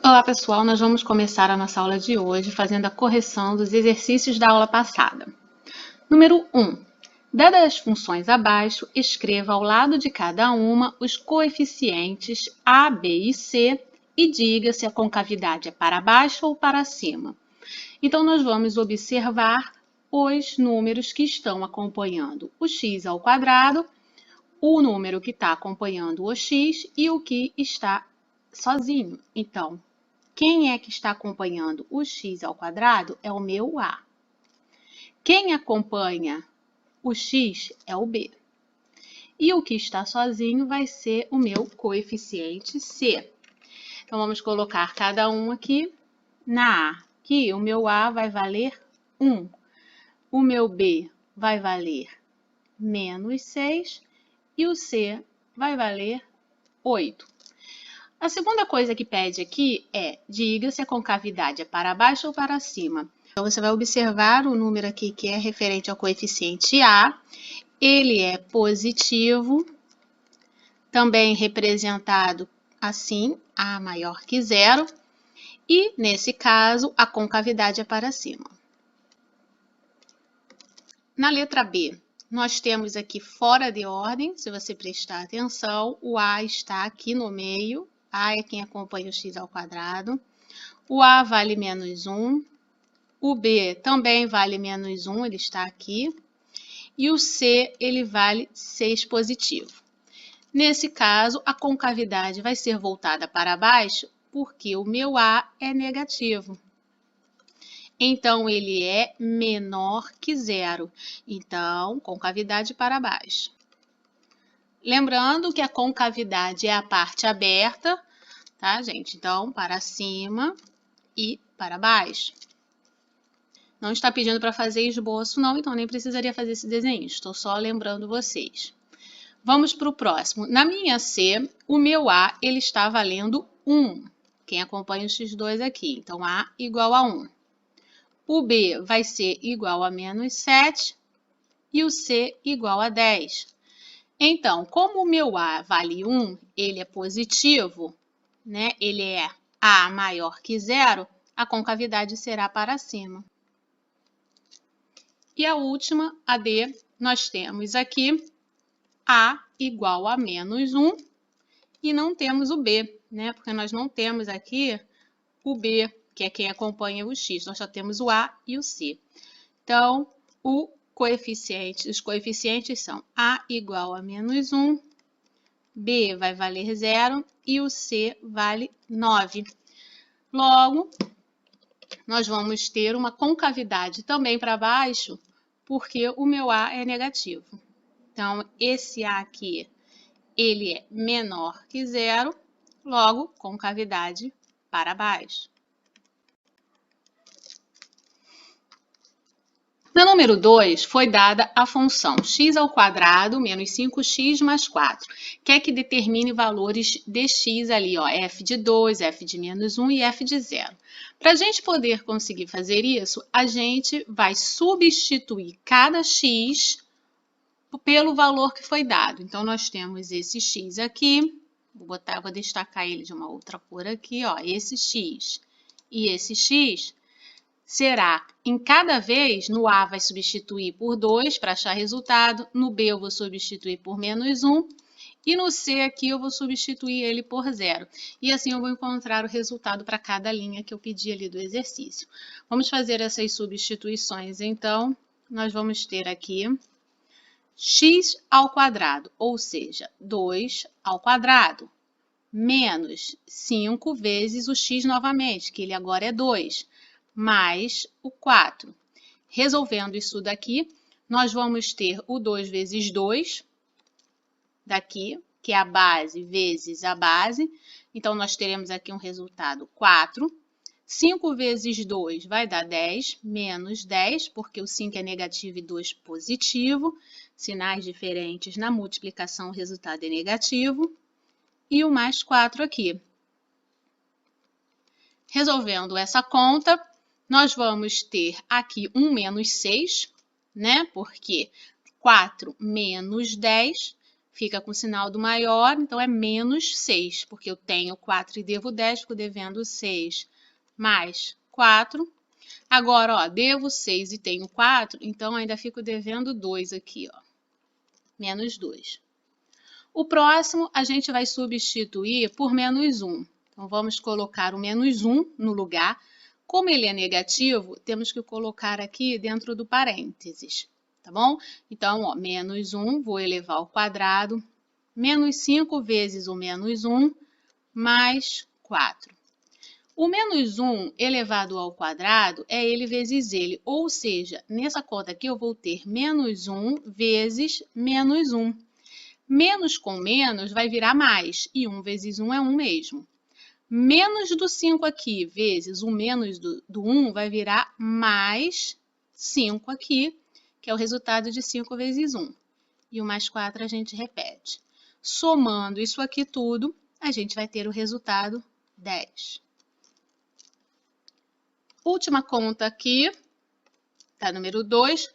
Olá pessoal, nós vamos começar a nossa aula de hoje fazendo a correção dos exercícios da aula passada. Número 1. Dadas as funções abaixo, escreva ao lado de cada uma os coeficientes A, B e C e diga se a concavidade é para baixo ou para cima. Então nós vamos observar os números que estão acompanhando o x ao quadrado, o número que está acompanhando o x e o que está sozinho. Então, quem é que está acompanhando o x ao quadrado é o meu A. Quem acompanha o x é o B. E o que está sozinho vai ser o meu coeficiente C. Então, vamos colocar cada um aqui na A. Aqui, o meu A vai valer 1. O meu B vai valer menos 6. E o C vai valer 8. A segunda coisa que pede aqui é, diga se a concavidade é para baixo ou para cima. Então, você vai observar o número aqui que é referente ao coeficiente A. Ele é positivo, também representado assim, A maior que zero. E, nesse caso, a concavidade é para cima. Na letra B, nós temos aqui fora de ordem, se você prestar atenção, o A está aqui no meio. A é quem acompanha o x ao quadrado. O A vale menos 1. O B também vale menos 1, ele está aqui. E o C, ele vale 6 positivo. Nesse caso, a concavidade vai ser voltada para baixo, porque o meu A é negativo. Então, ele é menor que zero. Então, concavidade para baixo. Lembrando que a concavidade é a parte aberta, tá, gente? Então, para cima e para baixo. Não está pedindo para fazer esboço, não, então nem precisaria fazer esse desenho. Estou só lembrando vocês. Vamos para o próximo. Na minha C, o meu A ele está valendo 1. Quem acompanha o x2 aqui. Então, A igual a 1. O B vai ser igual a menos 7 e o C igual a 10. Então, como o meu A vale 1, ele é positivo, né? Ele é A maior que zero, a concavidade será para cima. E a última, a D, nós temos aqui A igual a menos 1 e não temos o B, né? Porque nós não temos aqui o B, que é quem acompanha o X. Nós só temos o A e o C. Então, os coeficientes são A igual a menos 1, B vai valer 0 e o C vale 9. Logo, nós vamos ter uma concavidade também para baixo, porque o meu A é negativo. Então, esse A aqui, ele é menor que zero, logo, concavidade para baixo. Na número 2, foi dada a função x ao quadrado menos 5x mais 4. Quer que determine valores de x ali, ó, f de 2, f de menos 1 e f de 0. Para a gente poder conseguir fazer isso, a gente vai substituir cada x pelo valor que foi dado. Então, nós temos esse x aqui, vou destacar ele de uma outra cor aqui, ó, esse x e esse x. Será, em cada vez, no A vai substituir por 2 para achar resultado, no B eu vou substituir por menos 1 e no C aqui eu vou substituir ele por 0. E assim eu vou encontrar o resultado para cada linha que eu pedi ali do exercício. Vamos fazer essas substituições, então, nós vamos ter aqui x ao quadrado, ou seja, 2 ao quadrado, menos 5 vezes o x novamente, que ele agora é 2. Mais o 4. Resolvendo isso daqui, nós vamos ter o 2 vezes 2, daqui, que é a base vezes a base. Então, nós teremos aqui um resultado 4. 5 vezes 2 vai dar 10, menos 10, porque o 5 é negativo e 2 positivo. Sinais diferentes na multiplicação, o resultado é negativo. E o mais 4 aqui. Resolvendo essa conta, nós vamos ter aqui um menos 6, né? Porque 4 menos 10 fica com o sinal do maior, então é menos 6, porque eu tenho 4 e devo 10, fico devendo 6 mais 4. Agora, ó, devo 6 e tenho 4, então ainda fico devendo 2 aqui, ó, menos 2. O próximo a gente vai substituir por menos 1. Então, vamos colocar o menos 1 no lugar. Como ele é negativo, temos que colocar aqui dentro do parênteses, tá bom? Então, ó, menos 1, vou elevar ao quadrado, menos 5 vezes o menos 1, mais 4. O menos 1 elevado ao quadrado é ele vezes ele, ou seja, nessa conta aqui eu vou ter menos 1 vezes menos 1. Menos com menos vai virar mais, e 1 vezes 1 é 1 mesmo. Menos do 5 aqui vezes o menos do 1 vai virar mais 5 aqui, que é o resultado de 5 vezes 1. E o mais 4 a gente repete. Somando isso aqui tudo, a gente vai ter o resultado 10. Última conta aqui, tá? Número 2.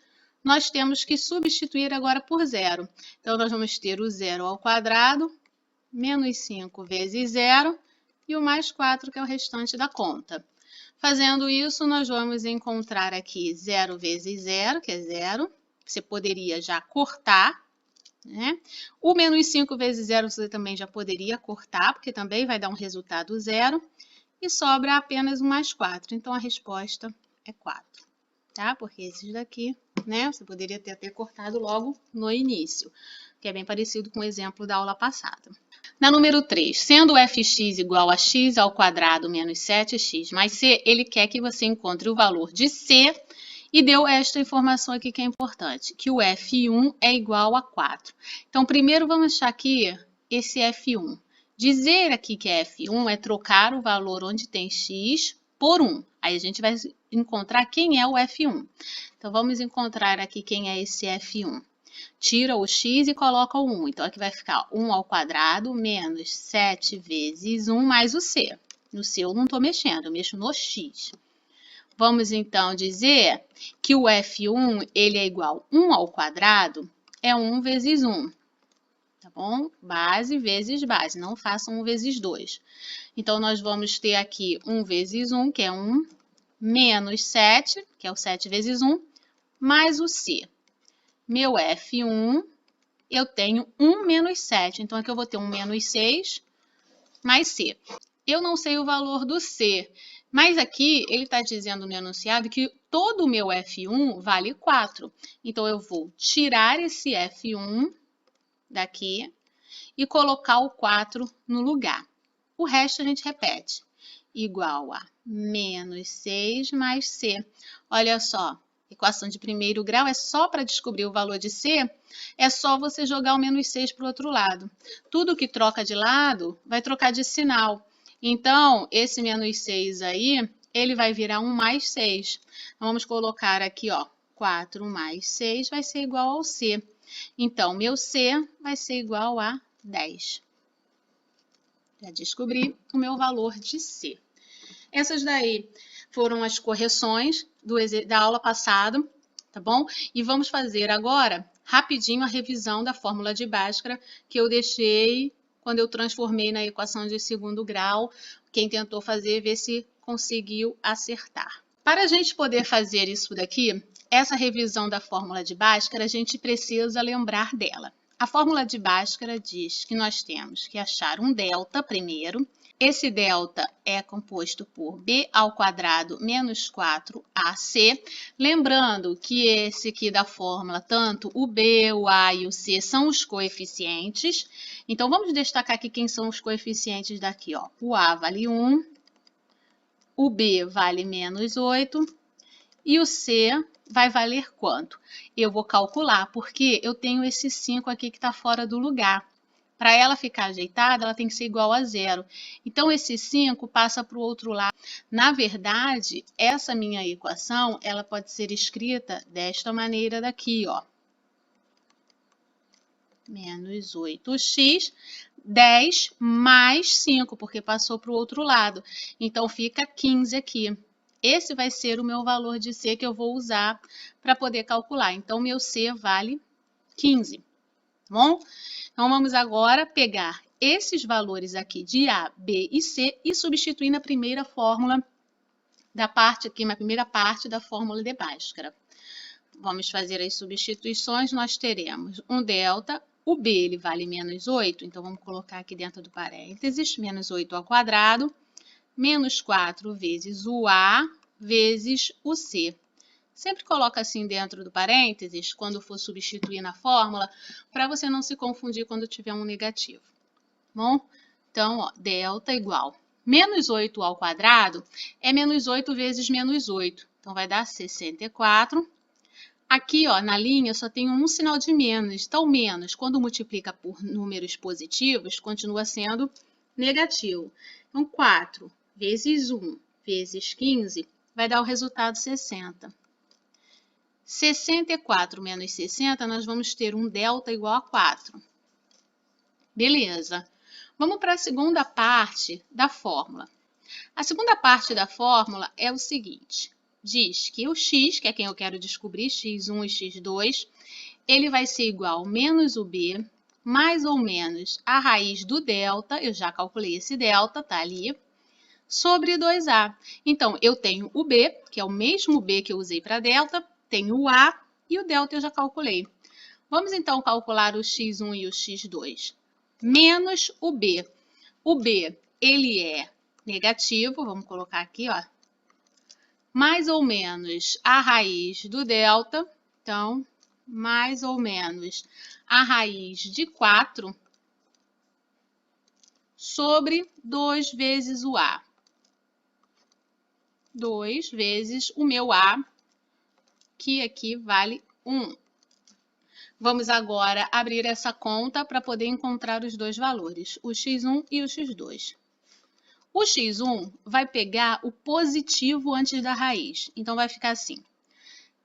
Nós temos que substituir agora por zero. Então, nós vamos ter o zero ao quadrado, menos 5 vezes zero, e o mais 4, que é o restante da conta. Fazendo isso, nós vamos encontrar aqui 0 vezes 0, que é 0. Você poderia já cortar, né? O menos 5 vezes 0 você também já poderia cortar, porque também vai dar um resultado 0. E sobra apenas o mais 4. Então, a resposta é 4. Tá? Porque esses daqui, né, você poderia ter até cortado logo no início, que é bem parecido com o exemplo da aula passada. Na número 3, sendo fx igual a x ao quadrado menos 7x mais c, ele quer que você encontre o valor de c e deu esta informação aqui que é importante, que o f1 é igual a 4. Então, primeiro vamos achar aqui esse f1. Dizer aqui que é f1 é trocar o valor onde tem x por 1. Aí a gente vai encontrar quem é o f1. Então, vamos encontrar aqui quem é esse f1. Tira o x e coloca o 1. Então, aqui vai ficar 1 ao quadrado menos 7 vezes 1 mais o c. No c eu não estou mexendo, eu mexo no x. Vamos, então, dizer que o f1 ele é igual a 1 ao quadrado, é 1 vezes 1. Tá bom? Base vezes base, não façam 1 vezes 2. Então, nós vamos ter aqui 1 vezes 1, que é 1, menos 7, que é o 7 vezes 1, mais o c. Meu f1, eu tenho 1 menos 7. Então, aqui eu vou ter 1 menos 6, mais c. Eu não sei o valor do c, mas aqui ele está dizendo no enunciado que todo o meu f1 vale 4. Então, eu vou tirar esse f1 daqui e colocar o 4 no lugar. O resto a gente repete. Igual a menos 6 mais c. Olha só, equação de primeiro grau é só para descobrir o valor de c, é só você jogar o menos 6 para o outro lado. Tudo que troca de lado vai trocar de sinal. Então, esse menos 6 aí, ele vai virar 1 mais 6. Então, vamos colocar aqui, ó, 4 mais 6 vai ser igual ao c. Então, meu C vai ser igual a 10. Já descobri o meu valor de C. Essas daí foram as correções da aula passada, tá bom? E vamos fazer agora, rapidinho, a revisão da fórmula de Bhaskara que eu deixei quando eu transformei na equação de segundo grau. Quem tentou fazer, vê se conseguiu acertar. Para a gente poder fazer isso daqui, essa revisão da fórmula de Bhaskara, a gente precisa lembrar dela. A fórmula de Bhaskara diz que nós temos que achar um delta primeiro. Esse delta é composto por b ao quadrado menos 4ac. Lembrando que esse aqui da fórmula, tanto o b, o a e o c são os coeficientes. Então, vamos destacar aqui quem são os coeficientes daqui, ó. O a vale 1, o b vale menos 8 e o c vai valer quanto? Eu vou calcular, porque eu tenho esse 5 aqui que está fora do lugar. Para ela ficar ajeitada, ela tem que ser igual a 0. Então, esse 5 passa para o outro lado. Na verdade, essa minha equação, ela pode ser escrita desta maneira daqui, ó. Menos 8x, 10 mais 5, porque passou para o outro lado. Então, fica 15 aqui. Esse vai ser o meu valor de C que eu vou usar para poder calcular. Então, meu C vale 15. bom? Então, vamos agora pegar esses valores aqui de A, B e C e substituir na primeira fórmula da parte aqui, na primeira parte da fórmula de Bhaskara. Vamos fazer as substituições, nós teremos um delta, o B ele vale menos 8, então vamos colocar aqui dentro do parênteses, menos 8 ao quadrado, menos 4 vezes o A vezes o C. Sempre coloca assim dentro do parênteses, quando for substituir na fórmula, para você não se confundir quando tiver um negativo. Bom? Então, ó, delta igual menos 8 ao quadrado é menos 8 vezes menos 8. Então, vai dar 64. Aqui, ó, na linha, só tenho um sinal de menos. Então, menos, quando multiplica por números positivos, continua sendo negativo. Então, 4 vezes 1 vezes 15 vai dar o resultado 60. 64 menos 60, nós vamos ter um delta igual a 4. Beleza. Vamos para a segunda parte da fórmula. A segunda parte da fórmula é o seguinte. Diz que o x, que é quem eu quero descobrir, x1 e x2, ele vai ser igual a menos o b, mais ou menos a raiz do delta, eu já calculei esse delta, tá ali, sobre 2a. Então, eu tenho o b, que é o mesmo b que eu usei para delta, tenho o a e o delta eu já calculei. Vamos então calcular o x1 e o x2. Menos o b. O b, ele é negativo, vamos colocar aqui, ó. Mais ou menos a raiz do delta, então, mais ou menos a raiz de 4 sobre 2 vezes o a. 2 vezes o meu a, que aqui vale 1. Vamos agora abrir essa conta para poder encontrar os dois valores, o x1 e o x2. O x1 vai pegar o positivo antes da raiz, então vai ficar assim.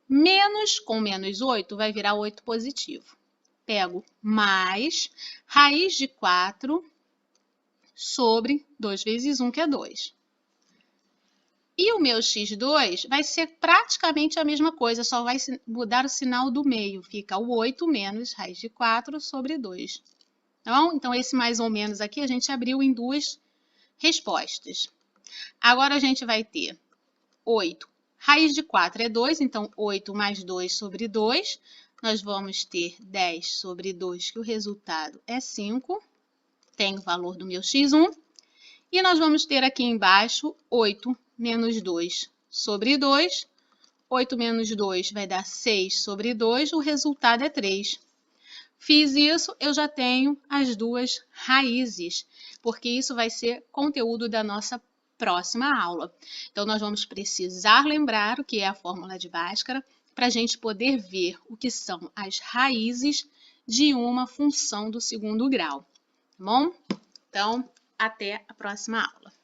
Menos com menos 8 vai virar 8 positivo. Pego mais raiz de 4 sobre 2 vezes 1, que é 2. E o meu x2 vai ser praticamente a mesma coisa, só vai mudar o sinal do meio. Fica o 8 menos raiz de 4 sobre 2. Então, esse mais ou menos aqui a gente abriu em duas respostas. Agora, a gente vai ter 8. Raiz de 4 é 2, então 8 mais 2 sobre 2. Nós vamos ter 10 sobre 2, que o resultado é 5. Tem o valor do meu x1. E nós vamos ter aqui embaixo 8 menos 2 sobre 2. 8 menos 2 vai dar 6 sobre 2, o resultado é 3. Fiz isso, eu já tenho as duas raízes, porque isso vai ser conteúdo da nossa próxima aula. Então, nós vamos precisar lembrar o que é a fórmula de Bhaskara para a gente poder ver o que são as raízes de uma função do segundo grau. Tá bom? Então, até a próxima aula.